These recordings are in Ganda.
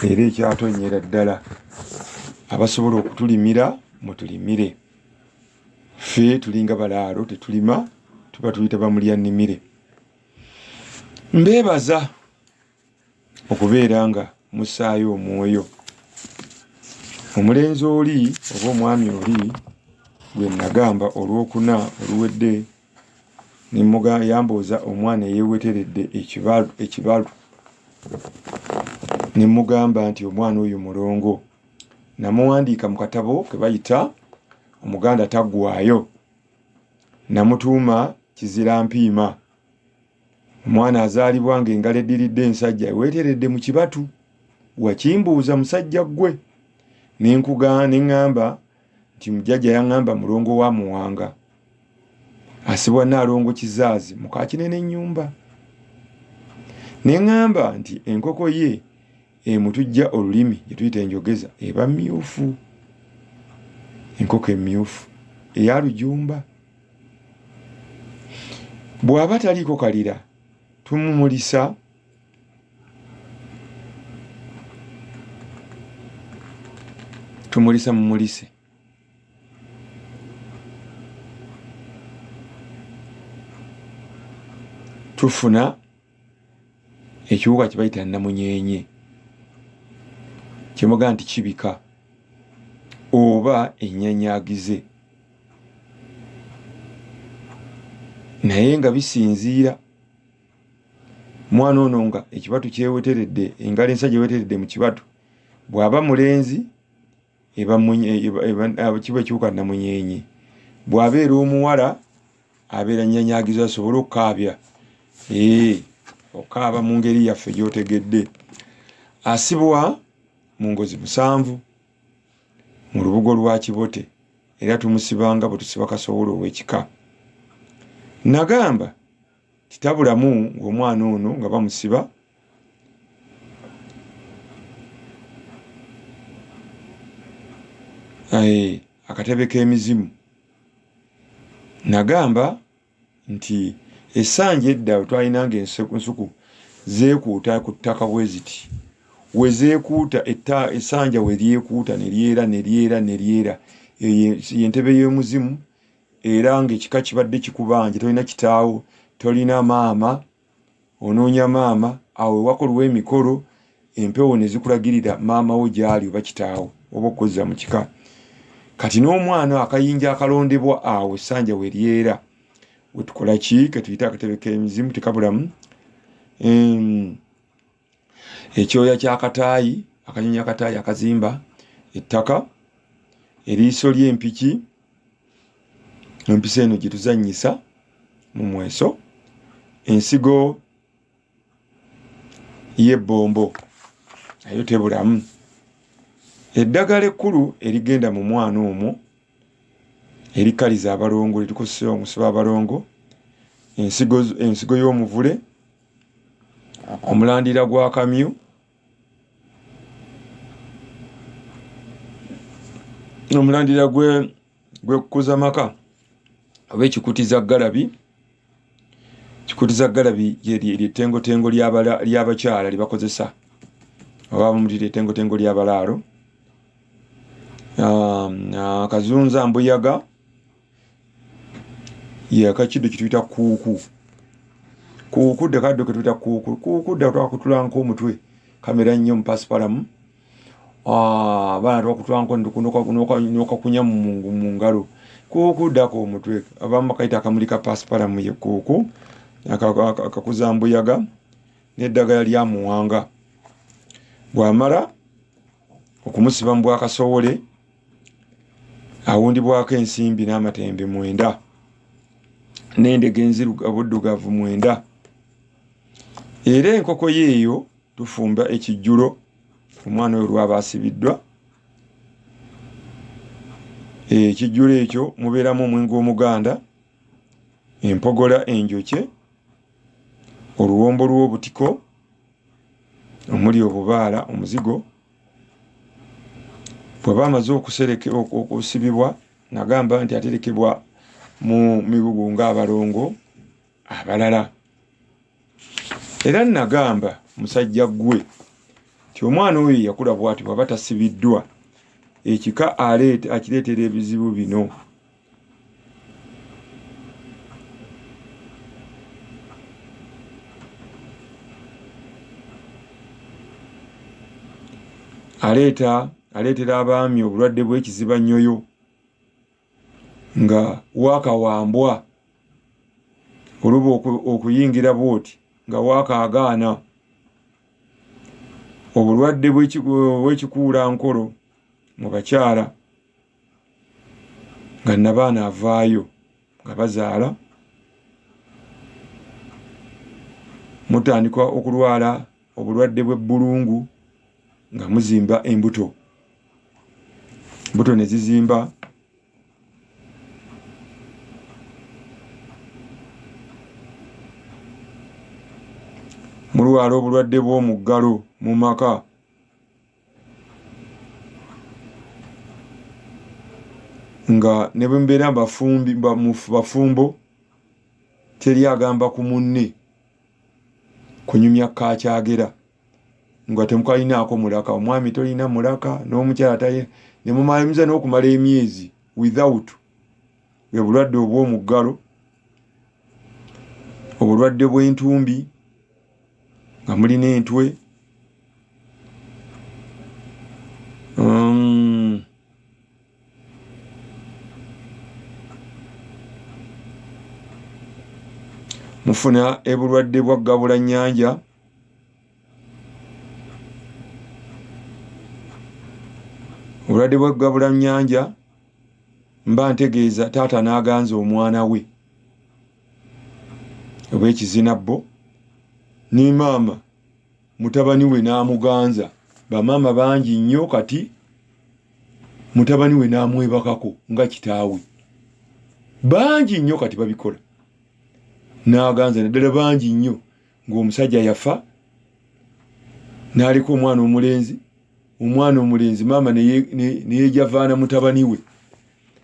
era ekyatonnyera ddala abasobola okutulimira mutulimire. Ffe tulinga balaalo tetulima tuba tuyita bamulyannimire. Mbeebaza okubeera nga musaayo omwoyo. Omulenzi oli oba omwami oli gwe nagamba olwokuna oluwedde yambooza omwana eyeeweteredde ekibalu ne mugamba nti omwana oyo mulongo. Namuwandiika mu katabo ke bayita Omuganda Taggwaayo. Namutuuma Kizirampiima. Omwana azaalibwa ng'engalo eddiridde ensajja eweeteredde mu kibatu. Wakimbuuza musajja ggwe. Neŋŋamba nti mujjajja yaŋŋamba mulongo wa Muwanga. Asibwa Nnaalongo Kizaazi muka Kinene Nnyumba. Neŋŋamba nti enkoko ye emutujja olulimi gye tuyita enjogeza eba mmyufu. Enkoko emmyufu eya Lujumba. Bw'aba taliiko kalira tumumulisa mumulise. Tufuna ekiwuka kye bayita namunyenye kyemuga nti kibika oba ennyanyaagize, naye nga bisinziira. Mwana ono nga ekibatu kyeweteredde, engalo ensajja eweteredde mu kibatu, bw'aba mulenzi kiba ekiwuka namunyenye. Bw'abeera omuwala abeera nnyanyaagize asobole okukaabya. Okaaba mu ngeri yaffe gy'otegedde. Asibwa mu ngozi 7 mu lubugo lwa Kibote, era tumusibanga bwe tusiba Kasowolo ow'ekika. Nagamba kitabulamu ng'omwana ono nga bamusiba akatebe k'emizimu. Nagamba nti essanja edda twalinanga ensuku zeekuuta ku ttaka bwe ziti. We zeekuuta essanja we lyekuuta ne lyera y'entebe y'omuzimu, era ng'ekika kibadde kikubanja. Tolina kitaawo, tolina maama, onoonya maama. Awo wakolwa emikolo, empewo ne zikulagirira maama wo gy'ali oba kitaawo oba okkozza mu kika. Kati n'omwana akayinja akalondebwa awo essanja we lyera, we tukola ki? Ke tuyita akatebe k'emizimu tekabulamu ekyoya ky'akataayi, akanyonyi akataayi akazimba ettaka, eriiso ly'empiki, empisi eno gye tuzannyisa mu mweso, ensigo y'ebbombo nayo tebulamu. Eddagala ekkulu erigenda mu mwana omwo erikaliza abalongo litukozesa omusiba abalongo, ensigo y'omuvule, omulandira gwa kamyu, omulandira gwekukuza maka oba ekikutiza ggalabi. Ekikutiza ggalabi ly'ettengotengo ly'abakyala lye bakozesa, oba mutira ettengotengo ly'abalaalo. Akazunza mbuyaga y'akakiddo kye tuyita kuuku. Kuukudde kaddo ke tuyita kuuku. Kuukudde twakutulanko omutwe kamera nnyo mu pasipalamu. Abaana twakutulanko n'okakunya mu ngalo. Kuukuddako omutwe. Abamu bakayita akamulika pasipalamu ye kuuku. Akakuza mbuyaga n'eddagala lya Muwanga. Bw'amala okumusiba mu Bwakasowole, awundibwako ensimbi n'amatembe 9 n'endege obuddugavu 9. Era enkoko yeeyo tufumba ekijjulo omwana oyo lwaba asibiddwa. Ekijjulo ekyo mubeeramu omwenge omuganda, empogola enjokye, oluwombo lw'obutiko omuli obubaala omuzigo. Bw'aba amaze okusibibwa, nagamba nti aterekebwa mu migugu ng'abalongo abalala. Era nagamba musajja ggwe ti omwana oyo yakula bwati bwaba tasibiddwa ekika akireetera ebizibu bino. aleetera abaami obulwadde bw'ekiziba nnyoyo nga waakawambwa oluba okuyingira bwoti nga waakaagaana, obulwadde bw'ekikuula nkolo mu bakyala nga nabaana avaayo nga bazaala, mutandika okulwala obulwadde bw'ebbulungu nga muzimba embuto ne zizimba, mulwala obulwadde bw'omuggalo mu maka, nga ne bwe mbeera mu bafumbo teri agamba ku munne kunyumya kakyagera nga temukalinaako mulaka, omwami tolina mulaka n'omukyala taye, ne mumaliriza n'okumala emyezi without obulwadde obw'omuggalo, obulwadde bw'entumbi nga mulina entwe, mufuna obulwadde bwa ggabulannyanja, obulwadde bwa ggabulannyanja mba ntegeeza taata n'aganza omwana we obw'ekizinabbo, ne maama mutabani we n'amuganza. Bamaama bangi nnyo kati, mutabani we n'amwebakako nga kitaawe, bangi nnyo kati babikola, n'aganza naddala bangi nnyo, ng'omusajja yafa n'aliko omwana omulenzi maama neyejavaana mutabani we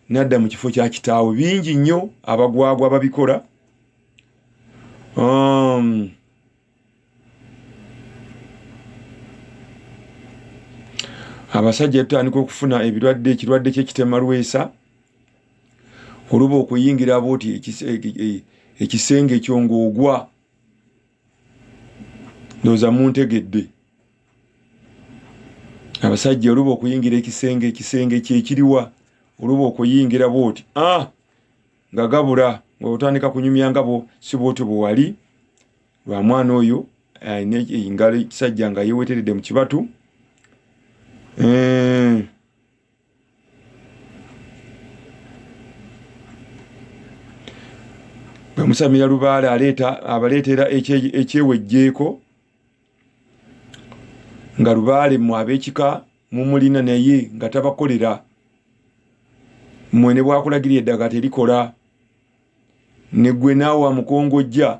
n'adda mu kifo kya kitaawe. Bingi nnyo abagwagwa babikola. Abasajja tutandika okufuna ekirwadde ky'ekitemalwesa oluba okuyingira bwoti ekisenge ekyo ng'ogwa, ndowooza muntegedde. Abasajja oluba okuyingira ekisenge kyekiriwa, oluba okuyingira bwoti nga gabula, ng'otandika kunyumya ngabo si bwoti bwe wali lwa mwana oyo alina engalo ekisajja nga yeeweteredde mu kibatu. Bwe musamira lubaale abaleetera ekyewejjeeko, nga lubaale mmwe ab'ekika mumulina naye nga tabakolera, mmwe ne bwakulagirira eddagala terikola, ne gwe naawe amukongojja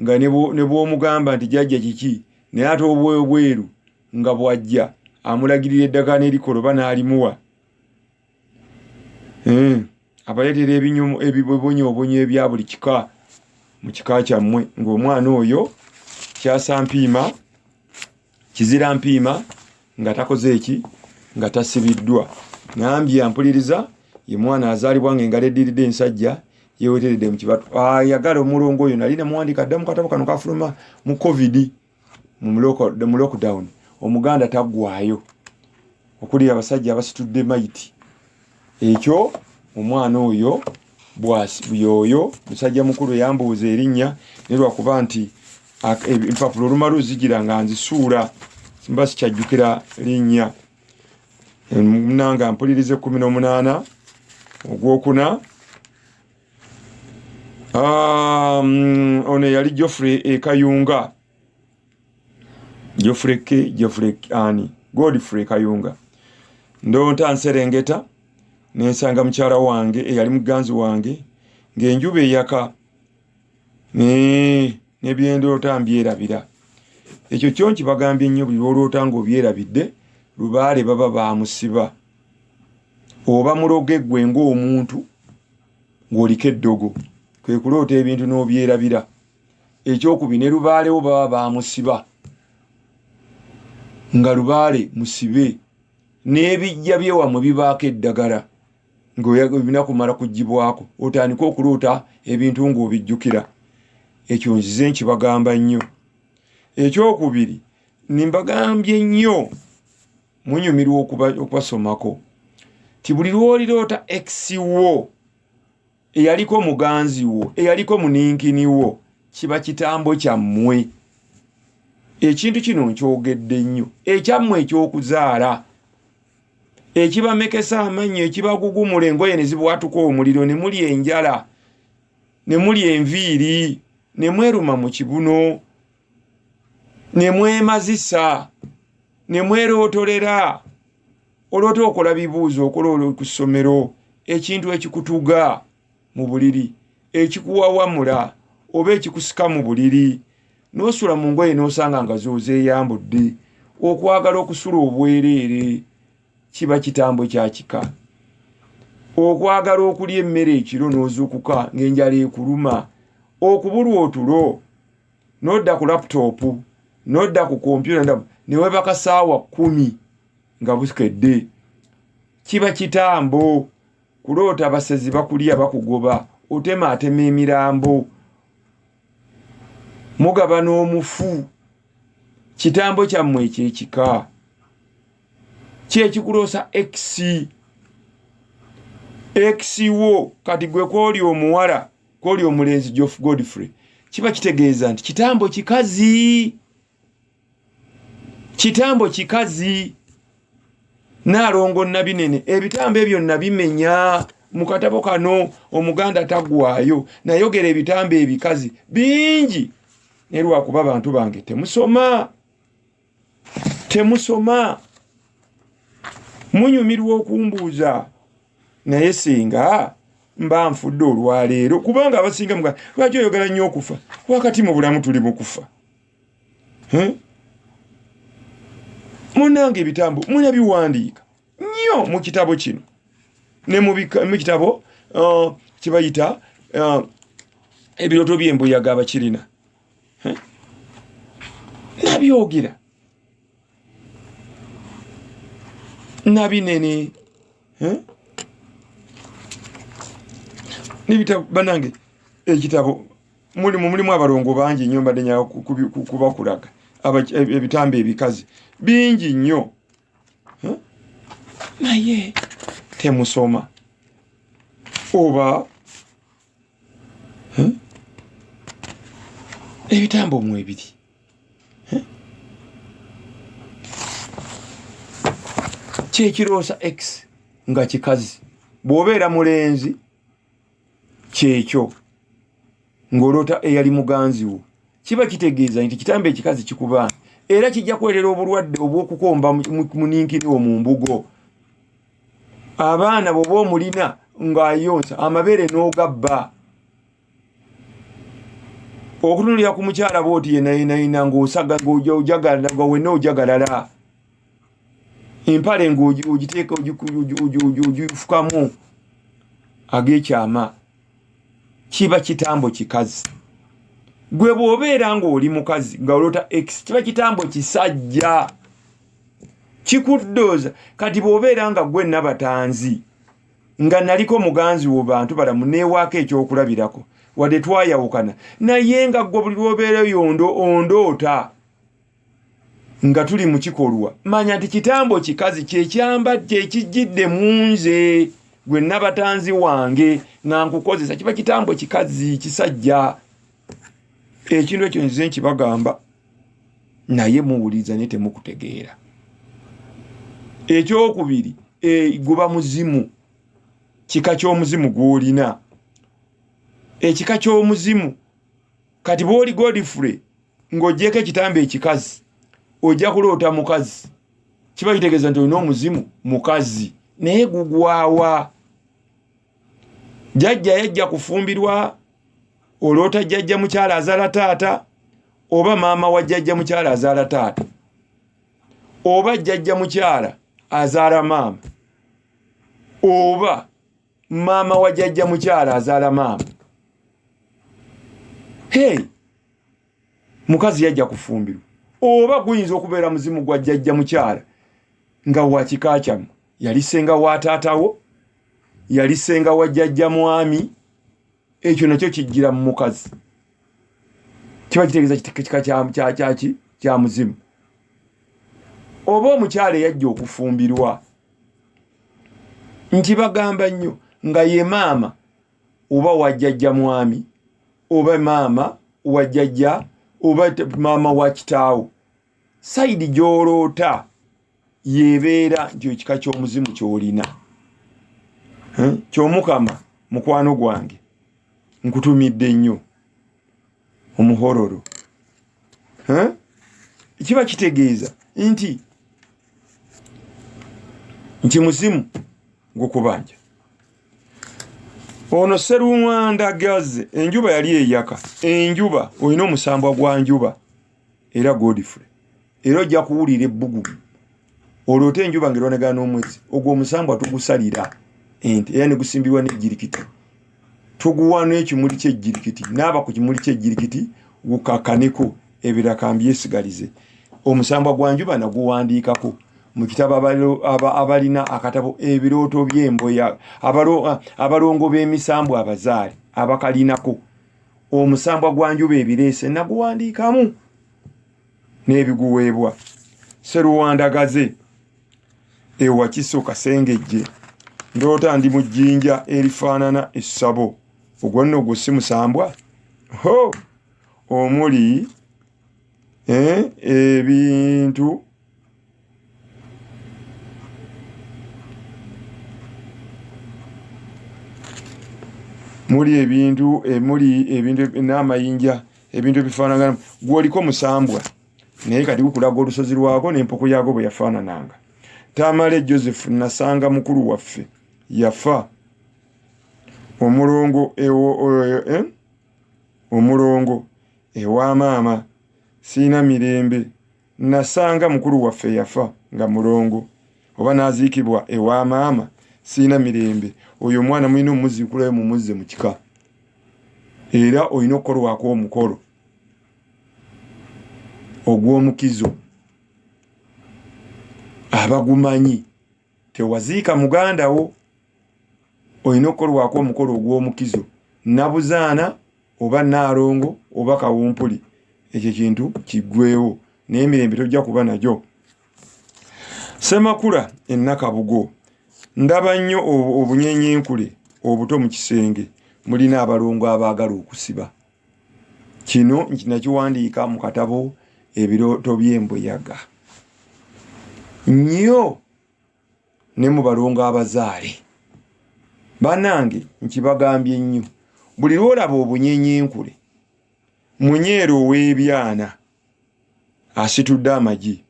nga ne bw'omugamba nti jjajja kiki, naye ate obweru nga bw'ajja amulagirira eddagala n'erikola oba n'alimuwa. Abaleetera ebibonyoobonyo ebya buli kika mu kika kyammwe, ng'omwana oyo kyasa mpiima, kizira mpiima nga takoze eki, nga tasibiddwa. Ngambye ampuliriza ye mwana azaalibwa ng'engalo eddiridde ensajja yeeweteredde mu kibatu. Ayagala omulongo oyo nali namuwandiika dda mu katabo kano kafuluma mu COVID, mu lockdown. Omuganda taggwayo okuli abasajja abasitudde mayiti. Ekyo omwana oyo bw'oyo musajja mukulu yambuuza erinnya, ne lwakuba nti empapula olumala ozigira nga nzisuula simba sikyajjukira linnya. Munanga mpulirize 18 ogwokuna. Ono yali Geoffrey Kayunga, Godfrey Kayunga. Ndonta nserengeta nensanga mukyala wange eyali muganzi wange ng'enjuba eyaka n'ebyendoota mbyerabira. Ekyo kyo nkibagambye nnyo, buli lw'oloota ng'obyerabidde lubaale baba baamusiba, oba muloge ggwe ng'omuntu ng'oliko eddogo, kwe kuloota ebintu n'obyerabira. Ekyokubi ne lubaalewo baba baamusiba. nga lubaale musibe n'ebijja byewamwe bibaako eddagala ng'obina kumala kugibwako otandika okuloota ebintu ng'obijjukira. Ekyo nzize nkibagamba nnyo. Ekyokubiri nimbagambye nnyo munyumirwa okubasomako ti buli lw'oliroota ex-wo eyaliko muganzi wo eyaliko muninkini wo kiba kitambo kyammwe. Ekintu kino nkyogedde nnyo, ekyammwe ekyokuzaala ekibamekesa amannyo ekibagugumula engoye ne zibwatuka omuliro ne muli enjala ne muli enviiri ne mweruma mu kibuno ne mwemazisa ne mwerootolera olwota okola bibuuzo okola ku ssomero ekintu ekikutuga mu buliri ekikuwawamula oba ekikusika mu buliri n'osula mu ngoye n'osanga nga zoozeeyambudde. Okwagala okusula obwereere kiba kitambo kya kika. Okwagala okulya emmere ekiro n'ozuukuka ng'enjala ekuluma, okubulwa otulo n'odda ku laputopu n'odda ku kompyuta ne webaka ssaawa 10 nga bukedde, kiba kitambo. Kuloota abasezi bakulya bakugoba otemaatema emirambo mugaba n'omufu, kitambo kyammwe ekyekika. Kyekikuloosa ex-wo kati gwe kwoli omuwala kwoli omulenzi Geoff Godfrey kiba kitegeeza nti kitambo kikazi, kitambo kikazi. Naalongo Nabinene ebitambo ebyo nabimenya mu katabo kano Omuganda Taggwaayo, nayogera ebitambo ebikazi bingi ne lwakuba bantu bange temusoma munyumirwa okumbuuza naye singa mba nfudde olwaleero kubanga abasinga muga lwaki oyogera nnyo okufa wakati mu bulamu tuli mu kufa. Munange ebitambo munabiwandiika nnyo mu kitabo kino ne mu kitabo kibayita ebirooto by'embuyaga abakirina nabyogera Nabinene n'ebitabo banange ekitabo mulimu abalongo bangi nnyo mbadde nyaa kubakulaga ebitambo ebikazi bingi nnyo naye temusoma oba ebitambo mu ebiri kyekiroosa x nga kikazi. Bw'obeera mulenzi kyekyo ng'oloota eyali muganzi wo kiba kitegeeza nti kitambo ekikazi kikuba era kijja kwerera obulwadde obw'okukomba muninkiri wo mu mbugo. Abaana bw'oba omulina ng'ayonsa amabeere n'ogabba okutunulira ku mukyala bw'oti yenayina ng'osaga ng'ojagala wenna ojagalala empale ng'ogiteeka ogifukamu ag'ekyama kiba kitambo kikazi. Gwe bw'obeera ng'oli mukazi ng'oloota x kiba kitambo kisajja kikuddooza. Kati bw'obeera nga gwe Nabatanzi nga naliko muganzi wo bantu balamu neewaako ekyokulabirako wadde twayawukana naye nga gwe buli lw'obeera ondoota nga tuli mu kikolwa manya nti kitambo kikazi kyekijjidde mu nze gwe Nabatanzi wange nga nkukozesa kiba kitambo kikazi kisajja. Ekintu ekyo nzize nkibagamba naye muwuliza ne temukutegeera. Ekyokubiri guba muzimu, kika ky'omuzimu gw'olina. Ekika ky'omuzimu kati bw'oli Godfrey ng'oggyeko ekitambo ekikazi ojja kuloota mukazi kiba kitegeeza nti olina omuzimu mukazi naye gugwawa. Jjajja yajja kufumbirwa oloota jjajja mukyala azaala taata oba maama wa jjajja mukyala azaala taata oba jjajja mukyala azaala maama oba maama wa jjajja mukyala azaala maama. Mukazi yajja kufumbirwa oba guyinza okubeera muzimu gwa jjajja mukyala nga wa kika kyammwe, yali ssenga wa taatawo, yali ssenga wa jjajja mwami. Ekyo nakyo kijjira mu mukazi, kiba kitegeeza kika kya muzimu. Oba omukyala yajja okufumbirwa, nti bagamba nnyo nga ye maama oba wa jjajja mwami, oba maama wa jjajja, oba maama wa kitaawo, sayidi gy'oloota yebeera nti ekika ky'omuzimu ky'olina. Ky'omukama mukwano gwange nkutumidde nnyo omuhororo. Kiba kitegeeza nti muzimu gukubanja. Ono Sserumwandagaze enjuba yali eyaka. Enjuba olina omusambwa gwa njuba era Godfrey, era ojja kuwulira ebbugu olwote enjuba ng'eronegana n'omwezi. Ogwo omusambwa tugusalira ente era ne gusimbibwa n'ejjirikiti, tuguwa n'ekimuli ky'ejjirikiti, n'aba ku kimuli ky'ejjirikiti gukakaneko ebiraka mbyesigalize. Omusambwa gwa njuba naguwandiikako mu kitabo abalina akatabo ebirooto by'emboya, abalongo b'emisambwa abazaale abakalinako. Omusambwa gwa njuba ebireese naguwandiikamu n'ebiguweebwa. Sserumwandagaze ewa Kiso Kasengejje, ndoota ndi mu jjinja erifaanana essabo. Ogwo nno gwo si musambwa? Omuli ebintu muli ebintu n'amayinja, ebintu ebifaanagana. Gwoliko musambwa naye kati gukulaga olusozi lwako n'empoko yaago bwe yafaanananga. Tamale Joseph nasanga mukulu waffe yafa. Omulongo ewa maama siina mirembe. Nasanga mukulu waffe yafa nga mulongo, oba naziikibwa ewa maama siina mirembe. Oyo omwana mulina omumuziikulayo mumuzze mu kika, era olina okukolwako omukolo ogw'omukizo. Abagumanyi tewaziika muganda wo, olina okukolwako omukolo ogw'omukizo. Nabuzaana oba Naalongo oba Kawumpuli, ekyo kintu kiggwewo, n'emirembe tojja kuba nagyo. Ssemakula Ennakabugo, ndaba nnyo obunyenyenkule obuto mu kisenge, mulina abalongo abaagala okusiba. Kino nakiwandiika mu katabo ebirooto by'embuyaga. Nnyo ne mu balongo abazaale. Bannange nkibagambye nnyo, buli lwolaba obunyenyenkule, munyeero ow'ebyana asitudde amagi,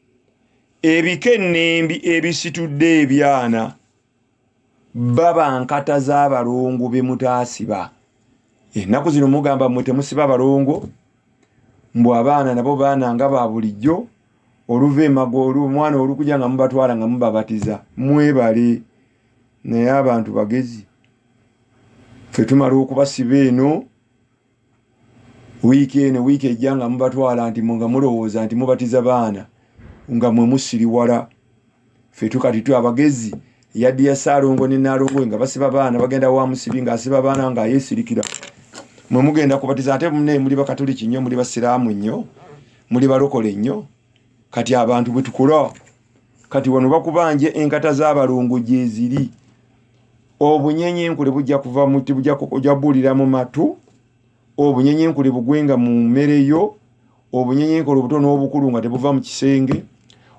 ebikenembi ebisitudde ebyana baba nkata z'abalongo be mutaasiba. Ennaku zino mugamba mmwe temusiba balongo, mbw abaana nabo baana nga ba bulijjo, oluva emago omwana olukuja nga mubatwala nga mubabatiza. Mwebale naye abantu bagezi, ffe tumala okubasiba eno wiiki eno wiiki ejja nga mubatwala nti nga mulowooza nti mubatiza baana nga mwe musiriwala. Ffe tukati tu abagezi yaddi ya Ssaalongo ne Naalongo nga basiba baana bagenda wa musibi nga asiba baana nga yeesirikira. Mwe mugenda kubatiza ate munne muli bakatoliki nnyo, muli basiraamu nnyo, muli balokole nnyo. Kati abantu bwe tukula kati wano bakubanje enkata z'abalongo gye ziri. Obunyenyenkule bujja kuva muti bujja buulira mu matu, obunyenyenkule bugwenga mu mmere yo, obunyenyenkule obuto n'obukulu nga tebuva mu kisenge,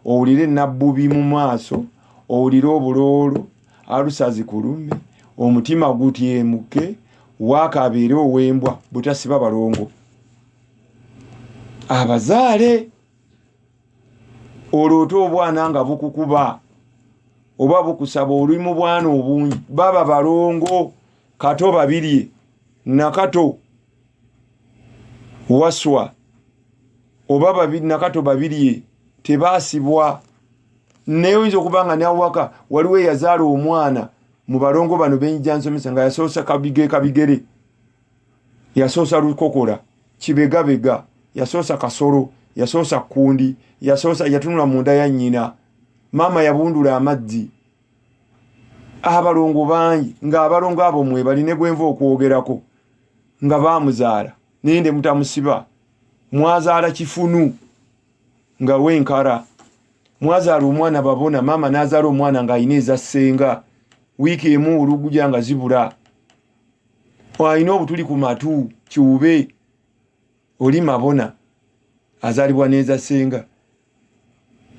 owulire nabbubi mu maaso, owulire obuloolo, alusazi kulume, omutima gutyemuke, waakabeere ow'embwa butasiba balongo. Abazaale olwote obwana nga bukukuba oba bukusaba oli mu bwana obungi, baba balongo. Kato babirye, Nakato Waswa oba babiri Nakato babirye tebaasibwa. Naye oyinza okuba nga nawaka waliwo eyazaala omwana mu balongo bano benjija nsomesa nga yasoosa kabigere, yasoosa Lukokola, Kibegabega, yasoosa Kasolo, yasoosa kundi yasoosa yatunula munda ya nnyina mama yabundula amazzi abalongo bangi ng'abalongo abo mwe baline gwenva okwogerako nga baamuzaala ninde mutamusiba mwazaala kifunu nga wenkara mwazaala omwana babona mama n'azaala omwana ng'ayina eza ssenga wiiki emu oluguja nga zibula ayina obutuli ku matu kiwube oli mabona azaalibwa n'eza ssenga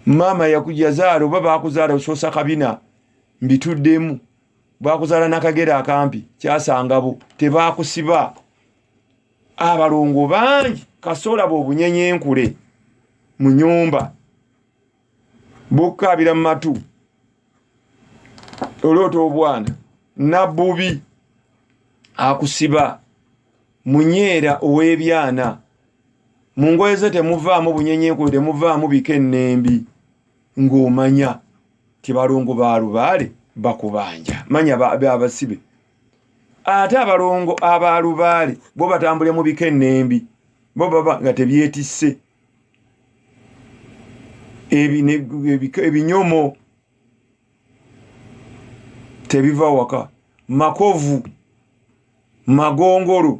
mama yazaala oba baakuzaala osoosa kabina mbituddemu baakuzaala n'akagera akampi kyasangabo tebaakusiba abalongo bangi kasolaba obunyenyenkule mu nyumba bukkaabira mu matu oloota obwana nabbubi akusiba munyeera ow'ebyana mu ngoye ze temuvaamu bunyenyenkule temuvaamu bika ennembi ng'omanya tibalongo ba Lubaale bakubanja manya abasibe ate abalongo aba Lubaale bo batambule mu bika ennembi bo baba nga tebyetisse ebinyomo tebiva waka makovu magongolo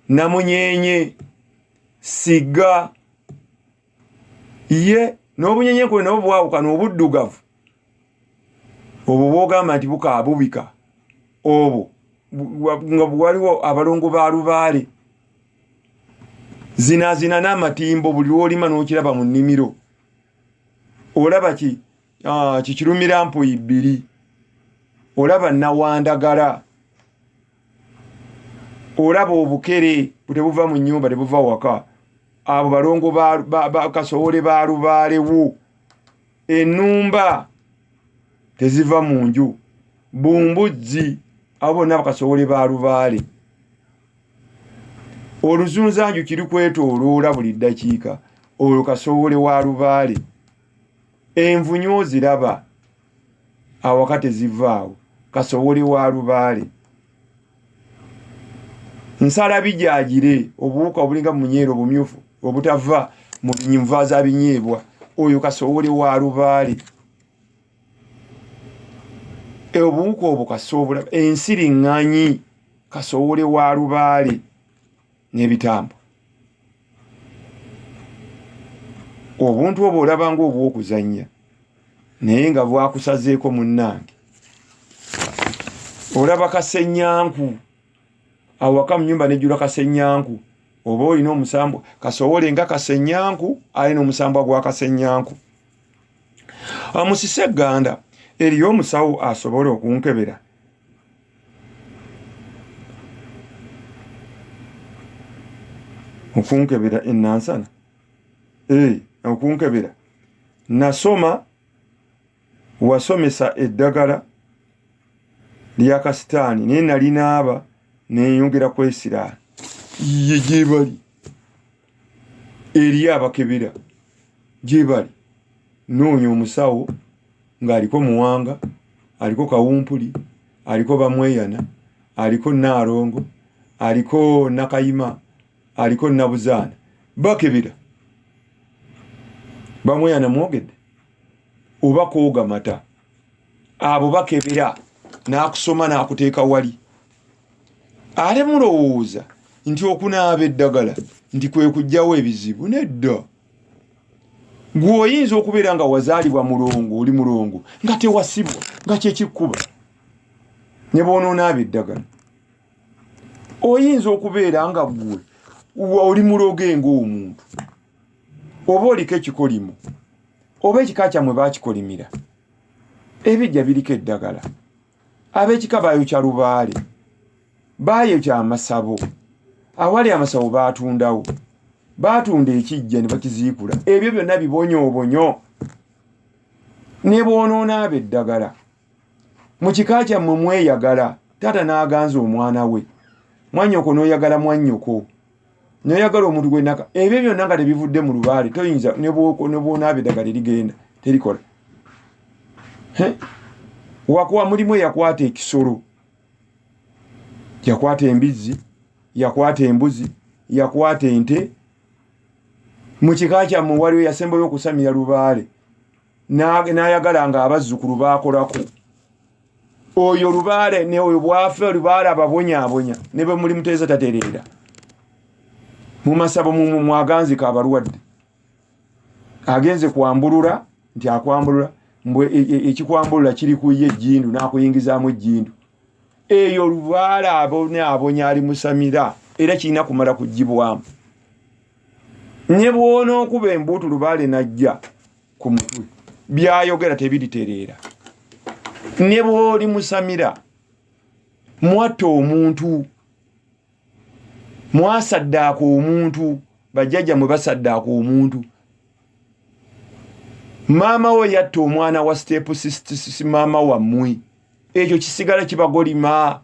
namunyenye siga ye n'obunyenyenkule nabo bwawukana obuddugavu obwo bwogamba nti bukaabubika obwo nga waliwo abalongo ba Lubaale zinazina n'amatimbo buli lwolima n'okiraba mu nnimiro olaba kikirumira mpuyi bbiri olaba nawandagala olaba obukere butebuva mu nnyumba tebuva waka abo balongo kasowole ba Lubaalewo ennumba teziva mu nju bumbuzzi abo bonna bakasowole ba Lubaale oluzunzanju kiri kwetooloola buli ddakiika olwo kasowole wa Lubaale envunyu oziraba awaka tezivaawo kasowole wa Lubaale nsala bijagire obuwuka obulinga mu munyeero obumyufu obutava mu nva za binyeebwa oyo kasowole wa Lubaale obuwuka obwo kasobula ensiriŋŋanyi kasowole wa Lubaale n'ebitambo obuntu obwo olaba ng'obwokuzannya naye nga bwakusazeeko munnange olaba kasenyanku awaka mu nnyumba nejjula kasenyanku oba olina omusambwa kasowole nga kasenyanku alina omusambwa gwa kasenyanku amusise egganda eriyo omusawo asobola okunkebera ennansana okunkebera nasoma wasomesa eddagala lya kasitaani naye nali naaba neyongera kwesiraani ye gyebali eri abakebera gyebali noonya omusawo ng'aliko Muwanga aliko Kawumpuli aliko Bamweyana aliko Naalongo aliko Nakayima aliko Nabuzaana bakebera Bamweyana mwogedde oba kooga mata abo bakebera n'akusoma n'akuteeka wali ate mulowooza nti okunaaba eddagala nti kwe kujjawo ebizibu nedda gwe oyinza okubeera nga wazaalibwa mulongo oli mulongo nga tewasibwa nga kyekikkuba ne bw'onoonaaba eddagala oyinza okubeera nga gwe oli muloge ng'omuntu oba oliko ekikolimo oba ekika kyammwe baakikolimira ebijja biriko eddagala ab'ekika baayokya Lubaale baayokya amasabo awali amasabo baatundawo baatunda ekijja ne bakiziikula ebyo byonna bibonyoobonyo ne bw'onoonaaba eddagala mu kika kyammwe mweyagala taata n'aganza omwana we mwannyoko n'oyagala mwannyoko noyagala omuntu gwenaka ebyo byonna nga tebivudde mu Lubaale toyinza ne bw'onaaba eddagala erigenda terikola wakuwa mulimu yakwata ekisolo yakwata embizzi yakwata embuzi yakwata ente mu kika kyammwe waliwo yasembayo okusamira Lubaale n'ayagala nga abazzukulu baakolako oyo Lubaale ne oyo bwafe Lubaale ababonyaabonya ne bwe muli muteeza tatereera mu masabo mu mwaganzika abalwadde agenze kwambulula nti akwambulula mbwe ekikwambulula kiri ku ye ejjindu n'akuyingizaamu ejjindu eyo Lubaale abonaabonya ali musamira era kirina kumala kugibwamu ne bw'ona okuba embuutu Lubaale najja ku mutwe byayogera tebiritereera ne bw'oli musamira mwatta omuntu mwasaddaaka omuntu bajjajja mwe basaddaaka omuntu maama we yatta omwana wa step sister maama wammwe ekyo kisigala kibagolima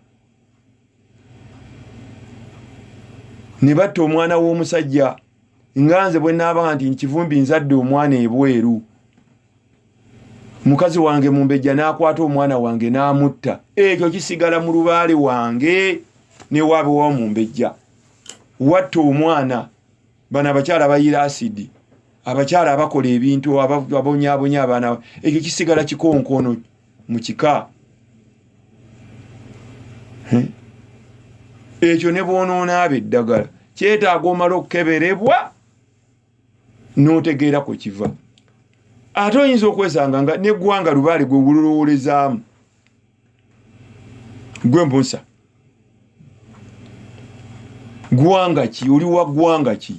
ne batta omwana w'omusajja nganze bwe naaba nti nkivumbi nzadde omwana ebweru mukazi wange mumbejja n'akwata omwana wange n'amutta ekyo kisigala mu Lubaale wange ne waabe wa mumbejja watta omwana bana abakyala bayira asidi abakyala abakola ebintu abonyaabonya abaana ekyo kisigala kikonkono mu kika ekyo ne bw'onoonaaba eddagala kyetaaga omala okukeberebwa n'otegeera ku kiva ate oyinza okwesanga nga n'eggwanga Lubaale gwe wulowolezaamu gwe mbusa gwanga ki oli wa gwanga ki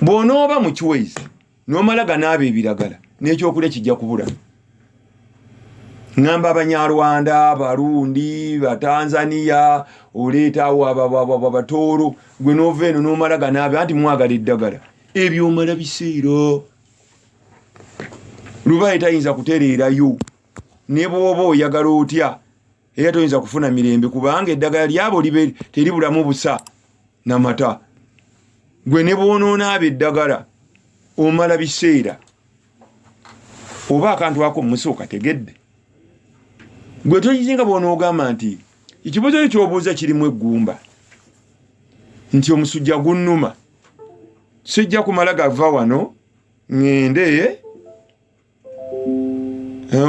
bw'onooba mu Kiwezi n'omala ganaaba ebiragala n'ekyokulya kijja kubula ngamba Abanyarwanda Barundi Batanzania oleeta Abatooro gwe n'ova eno n'omala ganaabe anti mwagala eddagala ebyo omala biseera Lubaale tayinza kutereerayo ne bw'oba oyagala otya era toyinza kufuna mirembe kubanga eddagala lyabo libe teribulamu busa n'amata gwe ne bw'onoonaaba eddagala omala biseera oba akantu ako musooka tegedde gwe toyizinga bw'onoogamba nti ekibuuzo ekyobuuza kirimu eggumba nti omusujja gunnuma sijja kumala gava wano ngende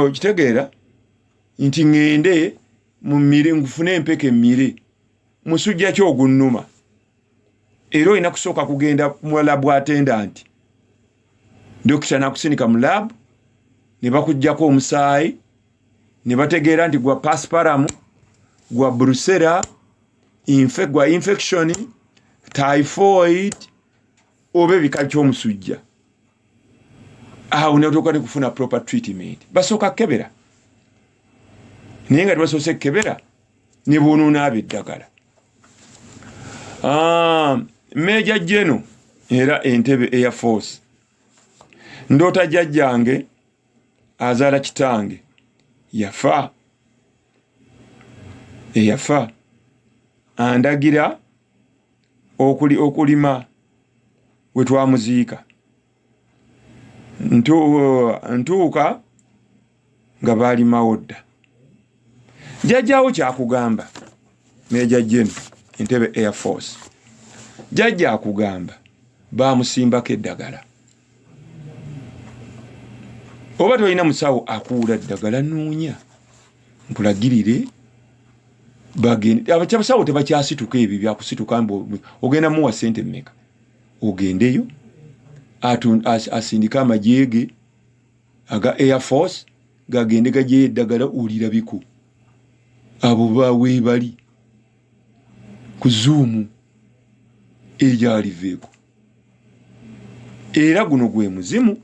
okitegeera nti ngende mu mmire ngufune empeke mmire musujja ki ogunnuma era olina kusooka kugenda mu labu attendant dokita nakusinika mu labu ne bakuggyako omusaayi ne bategeera nti gwa pasparamu gwa brucella gwa infection typhoid oba ebika ky'omusujja awo neotuuka ne kufuna proper treatment basooka kebera naye nga tebasoose kebera ne bw'onoonaaba eddagala Major General era Entebbe Air Force ndoota jjajjange azaala kitange yafa andagira okulima we twamuziika ntuuka nga baalimawo dda jjajjaawo kyakugamba Major General Entebbe Air Force jjajja akugamba baamusimbako eddagala oba tolina musawo akuwula ddagala nuunya mpulagirire bagende abasawo tebakyasituka ebyo byakusituka ogenda muwa ssente mmeka ogendeyo asindika amajeege aga Air Force gagende gajyeyo eddagala olirabiku abo baweebali ku Zoom eryaliveeko era guno gwe muzimu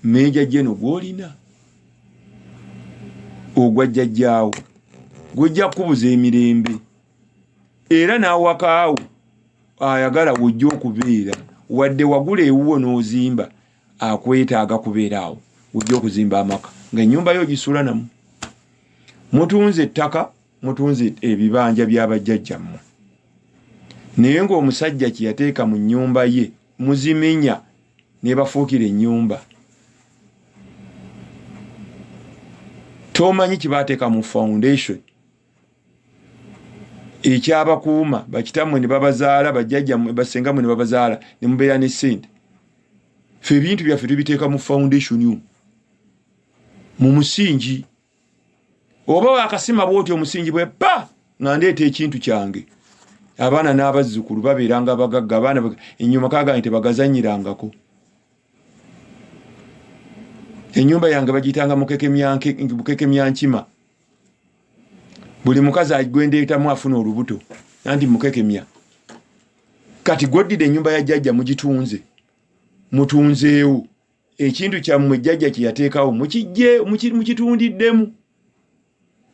Major General gw'olina ogwa jjajjaawo gwojja kubuza emirembe era n'awakaawo ayagala wojja okubeera wadde wagula ewuwo n'ozimba akwetaaga kubeera awo wojja okuzimba amaka nga ennyumba yo gisula namu mutunze ettaka mutunze ebibanja by'abajjajjammwe naye ng'omusajja kye yateeka mu nnyumba ye muzimenya ne bafuukira ennyumba tomanyi kye baateeka mu foundation ekyabakuuma bakitamwe ne babazaala bajjajja basengamwe ne babazaala ne mubeera ne ssente ffe ebintu byaffe tubiteeka mu foundation yo mu musingi oba wakasima bwoti omusingi bwe pa nga ndeeta ekintu kyange abaana n'abazzukulu babeeranga bagagga abaana ennyuma kaga nti bagazanyirangako ennyumba yange bagiyitanga mukekemyankima buli mukazi agwendeetamu afuna olubuto anti mukekemya kati gwoddide ennyumba ya jjajja mugitunze mutunzeewo ekintu kyammwe jjajja kye yateekawo mukitundiddemu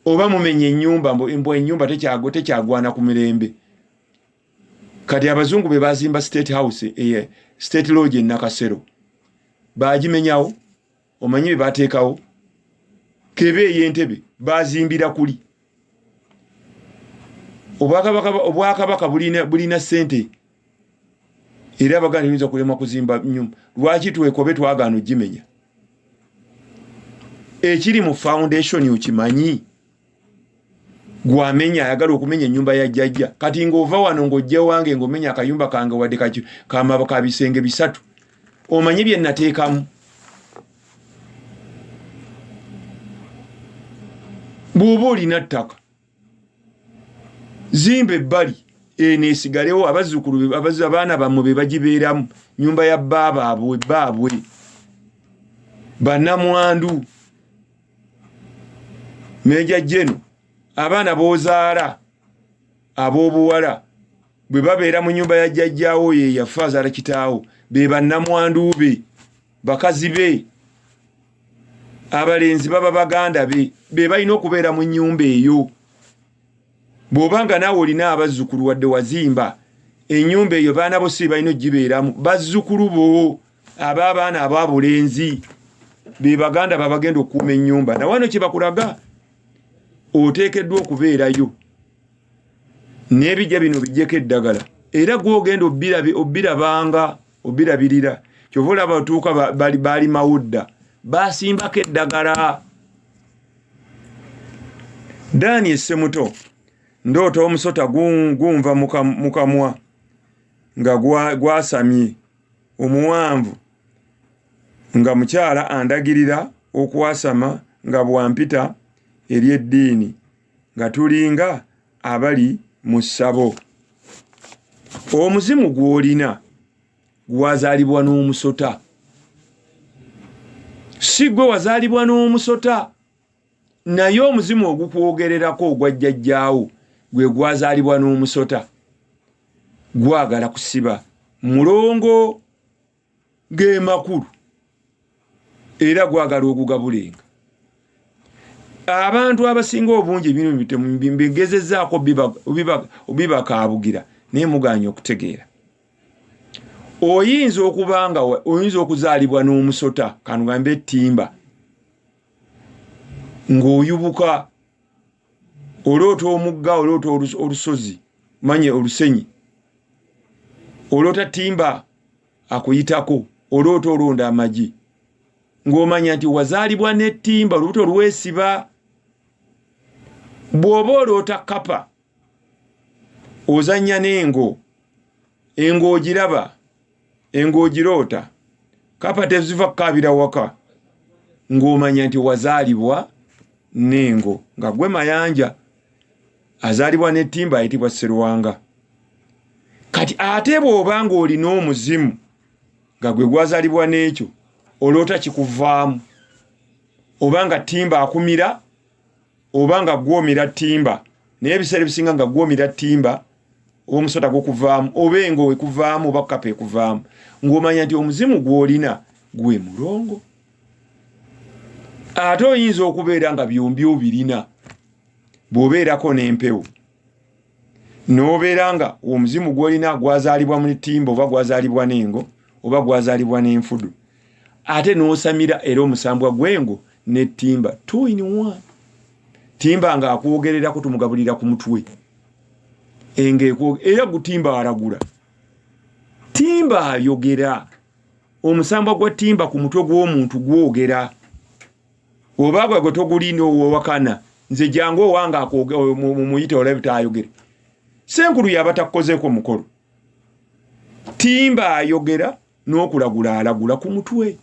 oba mumenye ennyumba mbu ennyumba tekyagwana ku mirembe kati abazungu be bazimba state house state lodge Nakasero bagimenyawo omanyi be bateekawo kebe ey'Entebbe bazimbira kuli obwakabaka bulina ssente era abaganda yinza kulema kuzimba nyumba lwaki twekobe twagaana ogimenya ekiri mu foundation okimanyi gwamenya ayagala okumenya ennyumba ya jjajja kati ng'ova wano ng'ojja wange ng'omenya akayumba kange wadde kamaba ka bisenge 3 omanyi bye nateekamu bw'oba olina ttaka zimba ebbali neesigalewo abazzukulu abaana bammwe be bagibeeramu nyumba ya baabwe bannamwandu meja jeno abaana boozaala ab'obuwala bwe babeera mu nyumba ya jjajjaawo ye yafa azaala kitaawo be bannamwandu be bakazi be abalenzi baba baganda be balina okubeera mu nnyumba eyo bw'obanga naawe olina abazzukulu wadde wazimba ennyumba eyo baana bo si balina ogibeeramu bazzukulu bo ab'abaana ab'abulenzi be baganda babagenda okukuuma ennyumba nawano kye bakulaga oteekeddwa okubeerayo n'ebijja bino bijjeko eddagala era gw'ogenda obbirabirira kyova olaba batuuka baali mawudda basimbako eddagala Daniel Ssemuto ndoota omusota gunva mukamwa nga gwasamye omuwanvu nga mukyala andagirira okwasama nga bwampita eri eddiini nga tulinga abali mu ssabo omuzimu gw'olina gwazaalibwa n'omusota si gwe wazaalibwa n'omusota naye omuzimu ogukwogererako ogwa jjajjaawo gwe gwazaalibwa n'omusota gwagala kusiba mulongo ge makulu era gwagala ogugabulenga abantu abasinga obungi bino mbigezezaako bibakaabugira naye muganya okutegeera oyinza okubanga oyinza okuzaalibwa n'omusota kanugambe ettimba ng'oyubuka oloota omugga oloota olusozi manye olusenyi oloota ttimba akuyitako oloota olonda amagi ng'omanya nti wazaalibwa n'ettimba olubuto lwesiba bw'oba oloota kapa ozannya n'engo ogiraba engo ogiroota kapa teziva kukabira waka ng'omanya nti wazaalibwa n'engo nga gwe mayanja azaalibwa n'ettimba ayitibwa Sserwanga kati ate bw'oba ng'olina omuzimu nga gwe gwazaalibwa n'ekyo oloota kikuvaamu oba nga ttimba akumira oba nga gwomira ttimba naye ebiseera ebisinga nga gwomira ttimba oba omusota gukuvaamu oba engo ekuvaamu oba kapa ekuvaamu ng'omanya nti omuzimu gw'olina gwe mulongo ate oyinza okubeera nga byombi obirina bw'obeerako n'empewo n'obeera nga omuzimu gw'olina gwazaalibwa mu ttimba oba gwazaalibwa n'engo oba gwazaalibwa n'enfudu ate n'osamira era omusambwa gw'engo n'ettimba 2 in 1 ttimba nga akwogererako tumugabulira ku mutwe era gutimba aragula ttimba ayogera omusambwa gwa ttimba ku mutwe gw'omuntu gwogera oba gwe togulina owakana nze jangu owanga mumuyite olabita ayogere Senkulu yabatakozeko mukolo. Timba ayogera n'okulagula alagula ku mutwe.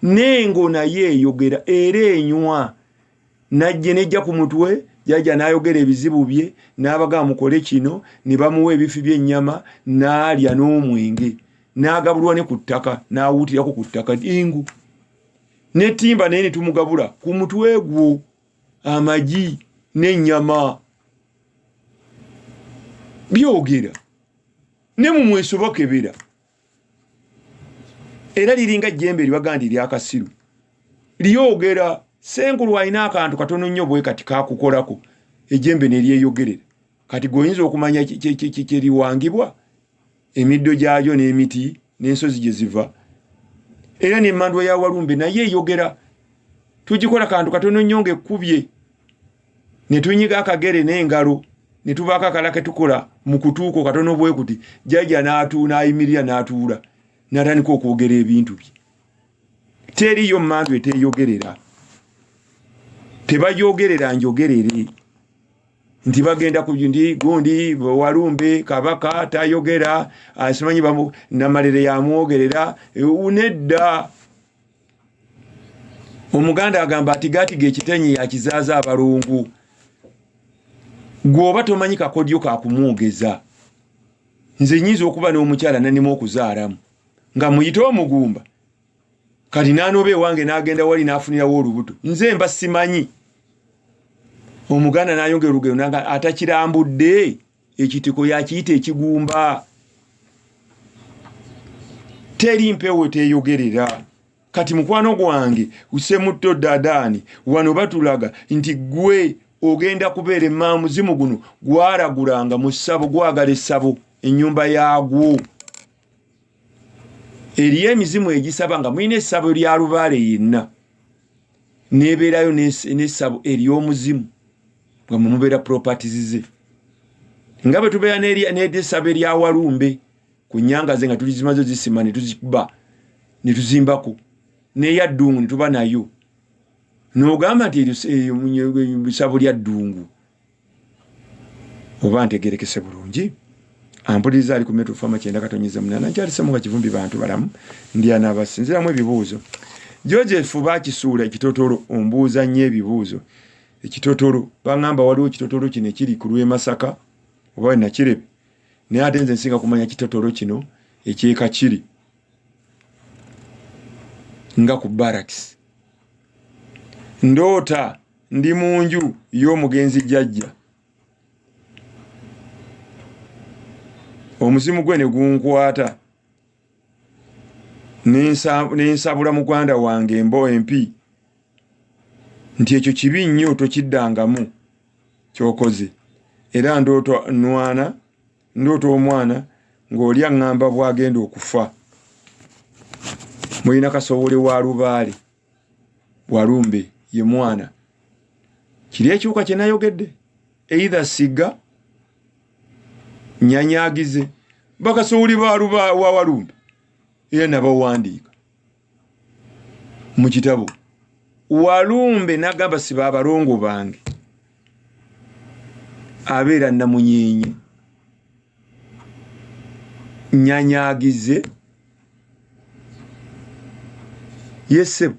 Nengo naye yogera era enywa najje nejja ku mutwe jajja n'ayogera ebizibu bye n'abaga mukole kino ne bamuwa ebifi by'ennyama n'alya n'omwenge n'agabulwa ne ku ttaka n'awuutirako ku ttaka ingu. Ne Timba naye ne tumugabula ku mutwe gwo amagi n'ennyama byogera ne mu mwesobokebera era liringa jjembe libagandi lyakasiru lyogera. Senkulu alina akantu katono nnyo bwe kati kakukolako ejjembe ne lyeyogerera. Kati goyinza okumanya kyeriwangibwa emiddo gyayo n'emiti n'ensozi gye ziva era n'emmandwa ya Walumbe naye eyogera. Tugikola kantu katono nnyo ng'ekkubye ne tunyiga akagere n'engalo ne tubaako akala ke tukola mu kutuuko katono bwe kuti jjajja n'ayimirira n'atuula n'atandika okwogera ebintu bye. Teriyo mmandwa eteeyogerera. Tebajogerera njogerere nti bagenda kujundi gundi Walumbe kabaka tayogera asimanyi bamu namalere yamwogerera unedda. Omuganda agamba ati gatiga ekitenyi yakizaaza abalungu. Gwoba tomanyi kakodyo kakumwogeza. Nze nyiza okuba n'omukyala nanimu okuzaalamu nga muyite omugumba kati n'anobe wange n'agenda wali n'afunirawo olubuto nze mba simanyi. Omuganda n'ayongera olugero nanga atakirambudde ekitiko yakiyita ekigumba. Teri mpewo teyogerera. Kati mukwano gwange usemutto dadaani wano batulaga nti gwe ogenda kubeera emaamuzimu guno gwalagulanga mu ssabo gwagala essabo ennyumba yaagwo. Eriyo emizimu egisaba nga mulina essabo lya lubaale yenna n'ebeerayo n'essabo ery'omuzimu nga mubeera properties ze. Nga bwe tubeera n'essabo erya Walumbe ku nnyanga ze nga tulizimazo zisima ne tuzikuba ne tuzimbako n'eya Ddungu ne tuba nayo. N'ogamba nti essabo lya Ddungu oba ntegerekese bulungi. Ampuliriza ali ku Metro Farm 9:8 nkyalisemu nga kivumbi bantu balamu ndi anaabasinziramu ebibuuzo. Joseph bakisuula ekitotolo ombuuza nnyo ebibuuzo. Ekitotolo bangamba waliwo ekitotolo kino ekiri ku lw'e Masaka oba Nakirebe naye ate nze nsinga kumanya kitotolo kino ekyeka kiri nga ku Barracks. Ndoota ndi mu nju y'omugenzi jjajja. Omuzimu gwe ne gunkwata n'ensabula muganda wange embo empi nti ekyo kibi nnyo tokiddangamu kyokoze. Era ndoota omwana ng'oli aŋŋamba bw'agenda okufa. Mulina Kasowole wa Lubaale Walumbe ye mwana. Kiri ekiwuka kye nayogedde either Siga Nyanyagize Bakasowole wa Walumbe era nabawandiika mu kitabo. Walumbe nagamba siba abalongo bange abeera Namunyenye Nyanyagize Yesebo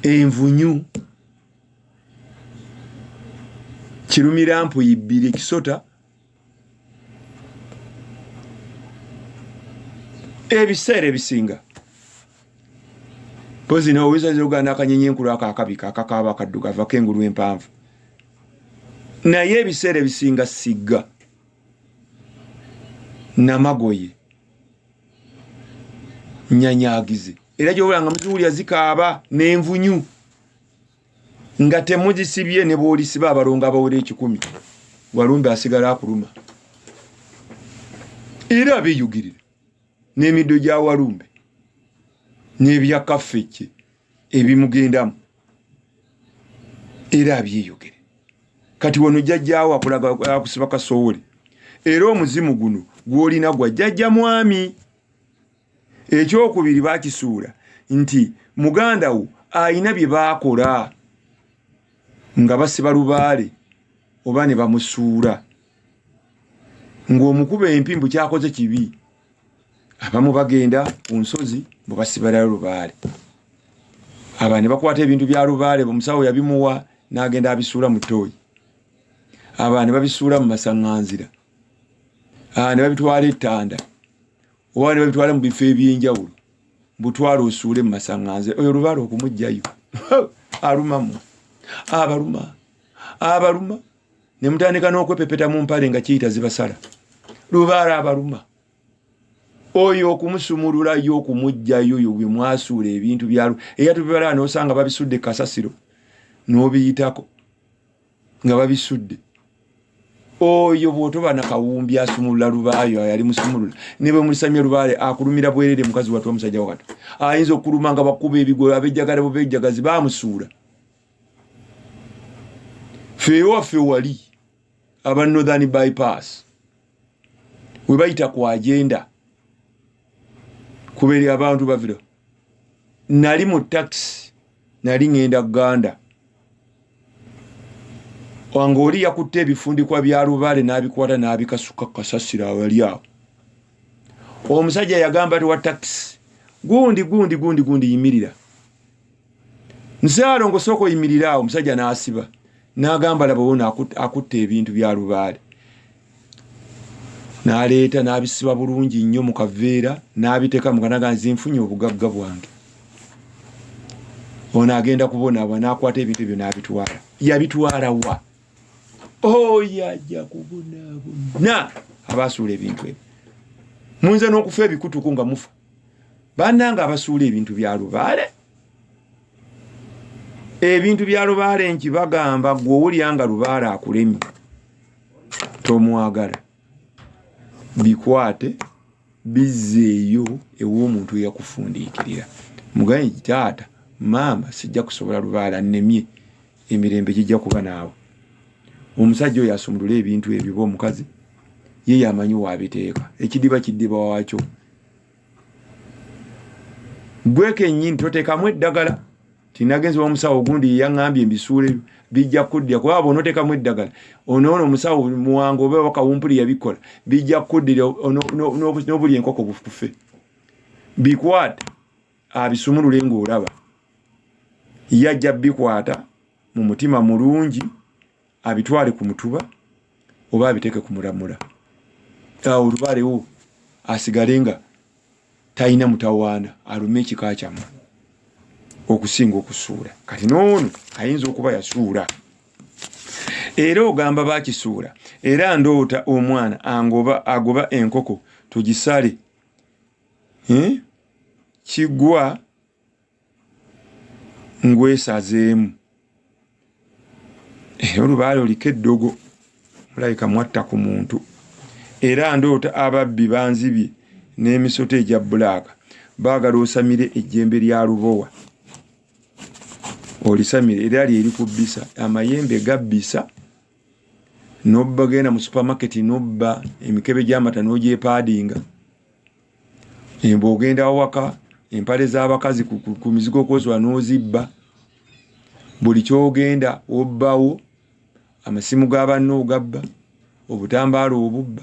Envunyu Kirumirampu Ibire Kisota ebiseera ebisinga pozi n'owiza z'Uganda akanyenye enkulu akakabika akakaaba akaddugavu ak'engulu empanvu naye ebiseera ebisinga Siga Namagoye Nyanyagize era gy'obulanga muziwulya zikaaba n'envunyu nga temuzisibye ne bw'olisiba abalongo abawera 10 Walumbe asigala akuluma era biyugirira n'emiddo gya Walumbe n'ebya kaffeke ebimugendamu era abyeyogere. Kati wano jjajjaawo akulaga akusiba Kasowole era omuzimu guno gw'olina gwa jjajja mwami. Ekyokubiri bakisuula nti muganda wo ayina bye baakola nga basiba Lubaale oba ne bamusuula ng'omukuba empimbu kyakoze kibi. Abamu bagenda ku nsozi bwe basibalayo lubaale. Aba ne bakwata ebintu bya lubaale, omusawo yabimuwa n'agenda abisuula mu ttooyi. Aba ne babisuula mu masaŋŋanzira. Ne babitwala ettanda. Oba ne babitwala mu bifo eby'enjawulo. Butwala osuule mu masaŋŋanzira. Oyo lubaale okumuggyayo. Alumamu. Abaluma. Ne mutandika n'okwepepeta mu mpale nga kiyita zibasala. Lubaale abaluma. Oyo okumusumululayo okumuggyayo oyo bwe mwasuula ebintu bya eyatubibala n'osanga babisudde kasasiro n'obiyitako nga babisudde. Oyo bw'otoba na kawumbi asumulula lubaale yali musumulula. Ne bwe mulisamya lubaale akulumira bwerere mukazi wattu omusajja wakati. Ayinza okuluma nga bakuba ebigoyo abejjagala bubejjagazi baamusuula. Ffe wali aba Northern Bypass we bayita ku agenda kuberi abantu bavira. Nali mu taxi nali ngenda Uganda. Wangoli yakutte ebifundikwa bya lubaale n'abikwata n'abikasuka kasasira awali awo. Omusajja yagamba ati wa taxi gundi yimirira. Nsaalo ngosoko yimirira awo. Omusajja n'asiba n'agamba laba wona akutte ebintu bya lubaale. N'aleeta n'abisiba bulungi nnyo mu kaveera n'abiteeka mu kanaga nzinfunye obugagga bwange. Ono agenda kubonaabwa n'akwata ebintu ebyo n'abitwala. Yabitwala wa? Yajja kubonaabona abasuula ebintu ebyo. Munze n'okufa ebikutuku nga mufa. Bannanga abasuula ebintu bya lubaale. Ebintu bya lubaale nki bagamba gwe owulira nga lubaale akulemye tomwagala. Bikwate bizzeeyo ew'omuntu eyakufundiikirira. Mugaye taata maama sijja kusobola lubaale annemye emirembe gijja kuba naawe. Omusajja oyo asumulula ebintu ebyo omukazi ye yamanyi waabiteeka. Kidiba waakyo. Gwe kennyini toteekamu eddagala. Tinagenze omusawo ogundi yaŋŋambye mbisuule bijja kuddira kuba onoteekamu eddagala. Ono omusawo muwango oba wakawumpuli yabikola bijja kuddira n'obuli enkoko bufufe. Bikwata abisumulule ng'olaba. Yajja bikwata mu mutima mulungi abitwale ku mutuba oba abiteeke ku mulamula. Awo olubaalewo asigale nga talina mutawaana alume ekika kyamu okusinga okusuula. Kati n'ono ayinza okuba yasuula. Era ogamba baakisuula. Era ndoota omwana agoba enkoko tugisale. Kigwa ngwesazeemu. Olubaale oliko eddogo mulabika mwatta ku muntu. Era ndoota ababbi banzibye n'emisoto egya bbulaaka baagala osamire ejjembe lya lubowa. Olisamire era lyeri kubbisa amayembe gabbisa n'obba genda mu supermarket n'obba emikebe gy'amata n'ogyepaadinga. Emba ogenda awaka empale z'abakazi ku mizigo kwozwa n'ozibba. Buli kyogenda obbawo amasimu g'abanno ogabba, obutambaala obubba,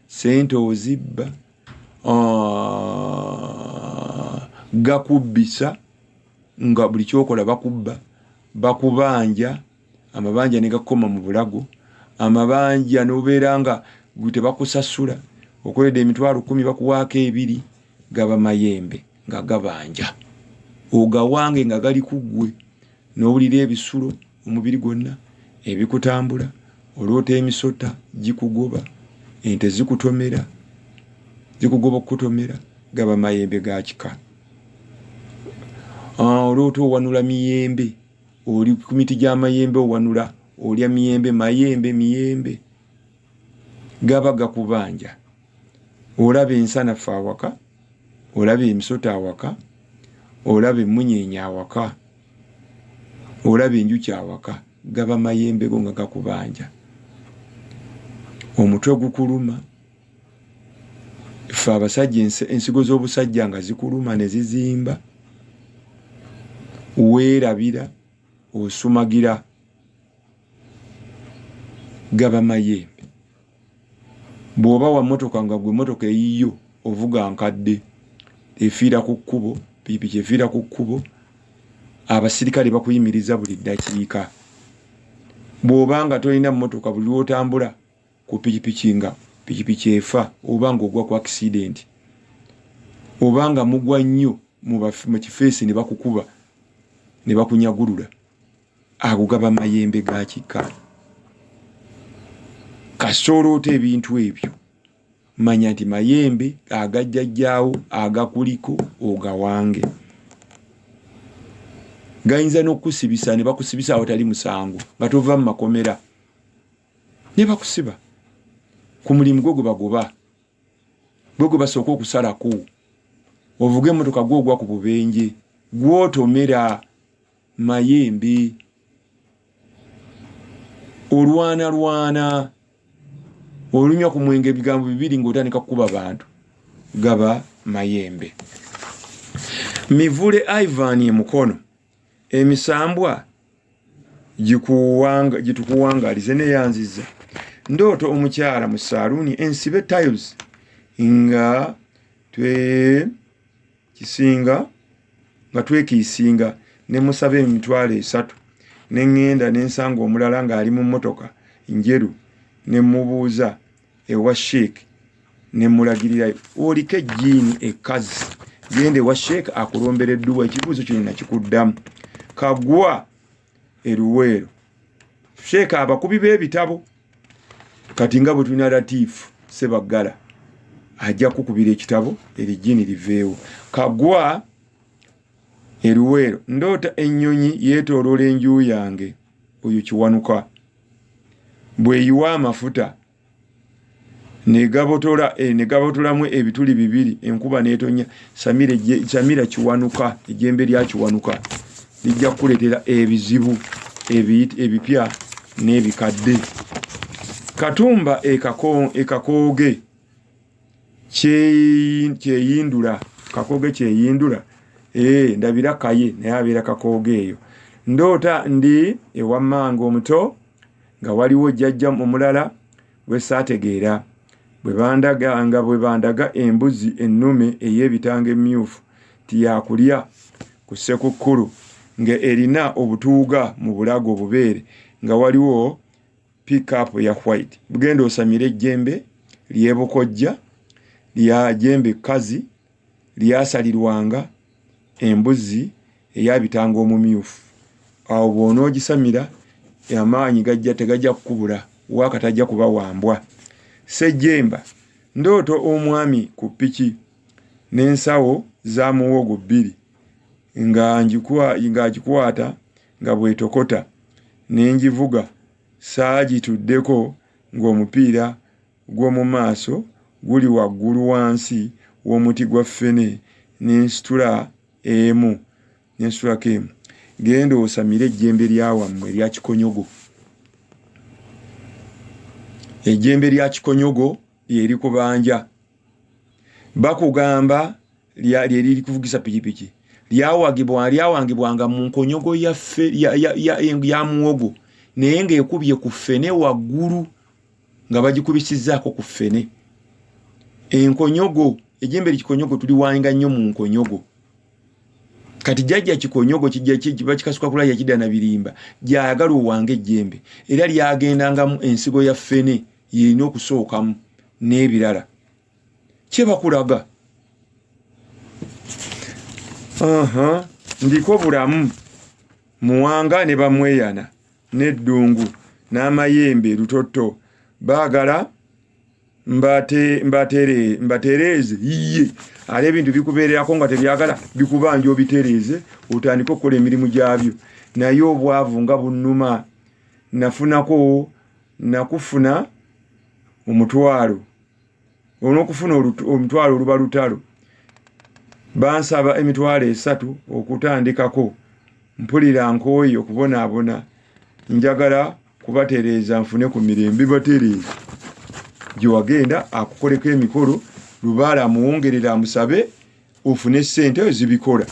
sente ozibba, gakubbisa nga buli kyokola bakubba, bakubanja, amabanja ne gakoma mu bulago, amabanja n'obeera nga tebakusasula, okoledde emitwalo 10 bakuwaako 2, gaba mayembe nga gabanja. Ogawange nga gali kuggwe n'owulira ebisulo omubiri gwonna ebikutambula, oloota emisota gikugoba, ente zikutomera, zikugoba okutomera, gaba mayembe ga kika. Oloota owanula miyembe, oli ku miti gy'amayembe owanula, olya miyembe, gaba gakubanja. Olaba ensanafu awaka, olaba emisota awaka, olaba emunyeenya awaka, olaba enjuki awaka, gaba mayembe go nga gakubanja. Omutwe gukuluma, ffe abasajja ensigo z'obusajja nga zikuluma ne zizimba, weerabira, osumagira. gaba mayembe. Bw'oba wa motoka nga gwe motoka eyiyo ovuga nkadde efiira ku kkubo, pikipiki efiira ku kkubo, abasirikale bakuyimiriza buli ddakiika. Bw'oba nga tolina motoka buli lw'otambula ku pikipiki nga pikipiki efa oba ng'ogwa ku accident, oba nga mugwa nnyo mu kifeesi ne bakukuba ne bakunyagulula, ago gaba mayembe ga kika. Kasoloota ebintu ebyo manya nti mayembe agajjajjaawo agakuliko ogawange. Gayinza n'okusibisa ne bakusibisa awatali musango nga tova mu makomera ne bakusiba ku mulimu gwo gwe bagoba, gwe basooka okusalako, ovuga emmotoka gw'ogwa ku bubenje, gw'otomera. Mayembe olwana olunywa ku mwenge ebigambo bibiri ng'otandika kukuba bantu, gaba mayembe. Mivule Ivan emukono emisambwa gitukuwangalize neyanziza. Ndooto omukyala mu saaluuni ensibe tiles nga twekiisinga ne musaba emitwalo 3 ne ngenda n'ensanga omulala ng'ali mu mmotoka njeru ne mubuuza ewa Sheikh ne mulagirira oliko ejjiini ekazi gende ewa Sheikh akulombera edduwa. Ekibuuzo kino nakikuddamu. Kagwa eruweero Sheikh abakubi b'ebitabo kati nga bwe tulina Latifu Sebaggala ajja kukubira ekitabo erijjiini liveewo. Kagwa eruweero ndoota ennyonyi yeetooloola enju yange. Oyo Kiwanuka bweyiwa amafuta negabotolamu ebituli 2 enkuba n'etonya. Samira Kiwanuka ejjembe lya Kiwanuka lijja kukuleetera ebizibu ebipya n'ebikadde. Katumba ekakooge kyeyindula. Kakooge kyeyindula. Ndabira kaye naye abeera kakooge eyo. Ndoota ndi ewa mmange omuto nga waliwo jjajja omulala we saategeera bwe bandaga embuzi ennume ey'ebitanga emmyufu tiyakulya ku ssekukkulu nga erina obutuuga mu bulago obubeere nga waliwo pick-up ya white. Bugenda osamira ejjembe ly'ebukojja lya jjembe kkazi lyasalirwanga embuzi eyabitanga omumyufu. Awo bw'onoogisamira amaanyi tegajja kukubula wakatajja kuba wambwa. Sejjemba ndooto omwami ku ppiki n'ensawo za muwogo 2 ng'agikwata nga bwetokota n'engivuga saagituddeko ng'omupiira gw'omu maaso guli waggulu wansi w'omuti gwa ffene n'ensitulako emu. Genda osamire ejjembe lyawammwe erya kikonyogo. Ejjembe lya kikonyogo lyeri kubanja. Bakugamba lyeri kuvugisa pikipiki. Lyawangibwanga mu nkonyogo ya muwogo naye ng'ekubye ku ffene waggulu nga bagikubisizaako ku ffene. Enkonyogo, ejjembe likikonyogo tuliwanga nnyo mu nkonyogo. Kati jjajja kikonyogo kiba kikasuka kulaya kidda na birimba gyayagala owange ejjembe era lyagendangamu ensigo ya ffene yirina okusookamu n'ebirala. Kye bakulaga ndiko bulamu muwanga ne bamweyana n'eddungu n'amayembe lutoto baagala mbatereeze yiye ale ebintu bikubeererako nga tebyagala bikubanja obitereeze otandika okukola emirimu gyabyo. Naye obwavu nga bunnuma nakufuna omutwalo onokufuna omutwalo oluba lutalo bansaba emitwalo 3 okutandikako. Mpulira nkooyi okubonaabona njagala kubatereeza nfune ku mirembe batereeze gyewagenda akukoleko emikolo lubaala amuwongerera amusabe ofune ssente ezibikola.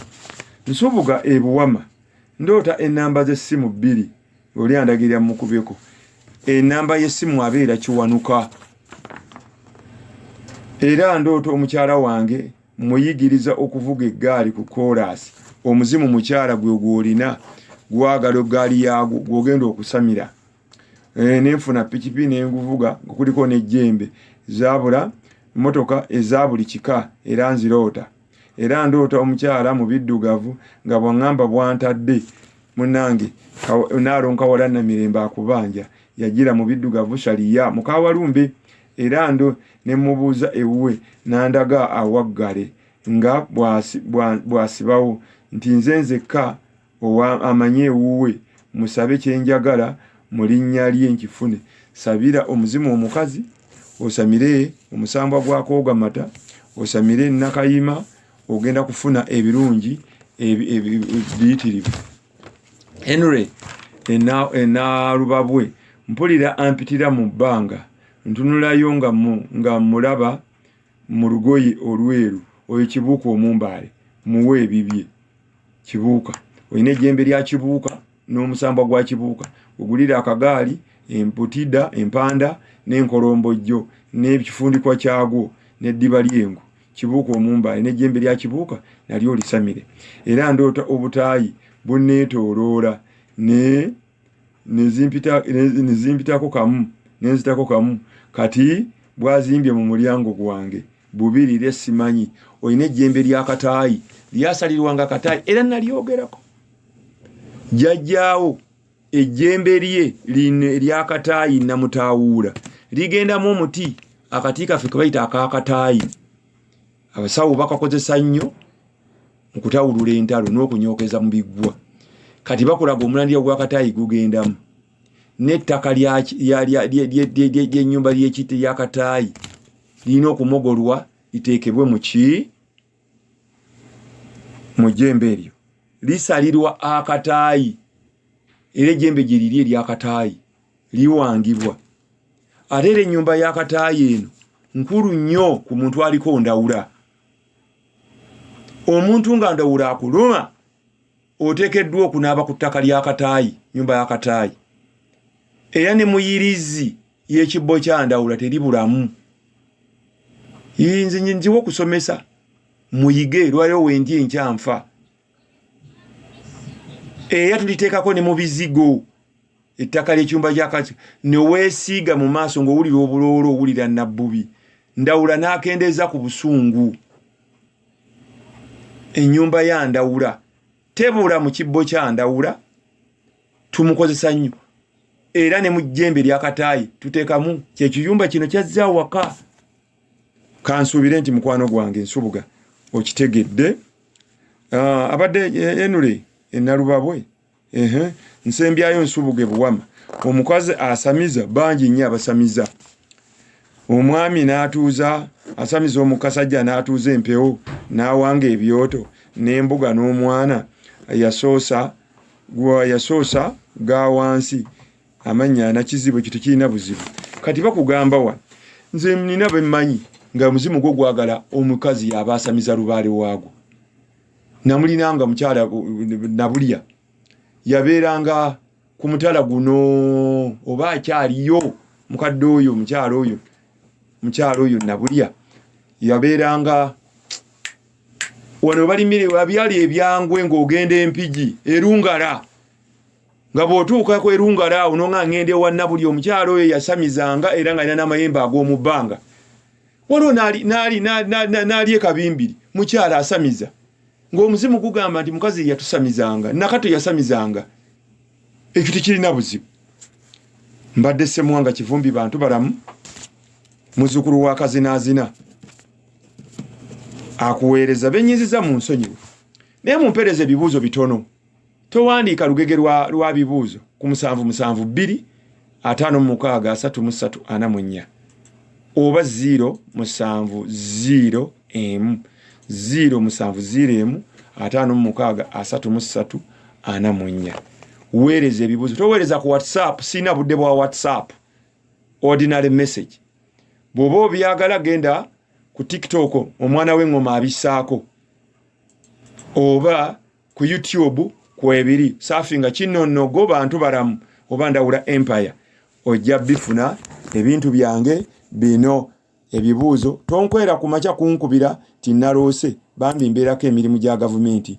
Nsubuga ebuwama ndoota ennamba z'essimu 2 oli andagirira mukubeko enamba y'essimu abeera kiwanuka. Era ndooto omukyala wange muyigiriza okuvuga eggaali ku koolaasi. Omuzimu mukyala gwe gw'olina gwagala eggaali yagwo gw'ogenda okusamira. Nenfuna pikipi nenguvuga kuliko n'ejjembe zaabula motoka eza buli kika era nziroota. Era ndoota omukyala mu biddugavu nga bw'angamba bwantadde munnange naalonka wala Namirembe akubanja yagira mu biddugavu shaliya mukawalumbe. Era ndo ne mubuuza ewuwe nandaga awaggale nga bwasibawo nti nze nzekka amanye ewuwe musabe kyenjagala mu linnya lye nkifune. Sabira omuzimu omukazi, osamire omusambwa gwakooga mata, osamire nakayima, ogenda kufuna ebirungi ebiyitirivu. Henry enaalubabwe mpulira ampitira mu bbanga ntunulayo nga mulaba mu lugoye olweru. Oyo Kibuuka omumbaale muwe ebibye. Kibuuka olina ejjembe lya Kibuuka n'omusambwa gwa Kibuuka, ogulira akagaali, emputida, empanda n'enkolombojjo n'ekifundikwa kyagwo n'eddiba lyengu. Kibuuka omumbaale n'ejjembe lya Kibuuka nalyo lisamire. Era ndoota obutaayi bunneetooloola nezimpitako kamu nenzitako kamu kati bwazimbye mu mulyango gwange bubirire simanyi. Olina ejjembe lya Kataayi lyasalirwanga Kataayi era nalyogerako. Jjajjaawo ejjembe lye lya Kataayi namutaawuula ligendamu omuti akati kaffe ke bayita akakataayi. Abasawo bakakozesa nnyo mu kutawulula entalo n'okunyookeza mu biggwa. Kati bakulaga omulandira gwa Kataayi gugendamu. N'ettaka ly'ennyumba ly'ekiti lya Kataayi lirina okumogolwa liteekebwe mu jjembe eryo. Lisalirwa akataayi era ejjembe gye liri erya Kataayi liwangibwa. Ate era ennyumba ya Kataayi eno nkulu nnyo ku muntu aliko ndawula. Omuntu nga ndawula akuluma oteekeddwa okunaaba ku ttaka lya Kataayi, nyumba ya Kataayi. Era ne muyirizi y'ekibbo kya ndawula teribulamu. Nze nziwa okusomesa muyige lwayo wendi enkyanfa. Era tuliteekako ne mu bizigo ettaka ly'ekyumba kya Kataayi ne weesiiga mu maaso ng'owulira obuloolo owulira nabbubi. Ndawula n'akendeeza ku busungu. Ennyumba ya ndawula tebula mu kibbo kya ndawula, tumukozesa nnyo. Era ne mu jjembe lya Kataayi tuteekamu kyekiyumba kino kyazza waka. Kansuubire nti mukwano gwange Nsubuga okitegedde. Abadde Henry enalubabwe nsembyayo Nsubuga Buwama. Omukazi asamiza bangi nnyo abasamiza. Omwami n'atuuza asamiza omukasajja n'atuuza empewo n'awanga ebyoto n'embuga n'omwana yasoosa ga wansi amanya na kizibu kitu kirina buzibu. Kati bakugamba wa nze nina bemmanyi nga muzimu gwo gwagala omukazi yaba asamiza lubaale waago. Namulinanga mukyala Nabulya yabeeranga ku mutala guno oba akyaliyo mukadde oyo mukyala oyo Nabulya yabeeranga wano balimire wabyali ebyangwe ng'ogenda Empigi Erungala nga bw'otuukako Erungala awo nonga ngende wa Nabulya omukyala oyo yasamizanga era nga alina n'amayembe ag'omu bbanga. Waliwo n'ali ekabimbiri mukyala asamiza ng'omuzimu gugamba nti mukazi yatusamizanga nakato yasamizanga. Ekyo tekirina buzibu. Mbadde Ssemwanga Kivumbi bantu balamu muzzukulu wa Kazinaazina akuweereza benyiziza mu nsonyiwe. Naye mumpeereza ebibuuzo bitono. Towandiika lugege lwa bibuuzo ku 772 563 44 oba 070 070 563 44. Weereza ebibuuzo. Toweereza ku WhatsApp, sina budde bwa WhatsApp. Ordinary message. Bw'oba obyagala genda ku TikTok omwana w'engoma abissaako. Oba ku YouTube kwebiri. Surfinga Kinnono go bantu balamu oba Ndawula Empire. ojja bifuna ebintu byange bino ebibuuzo tonkwera ku makya kunkubira tinaloose bambi mbeerako emirimu gya gavumenti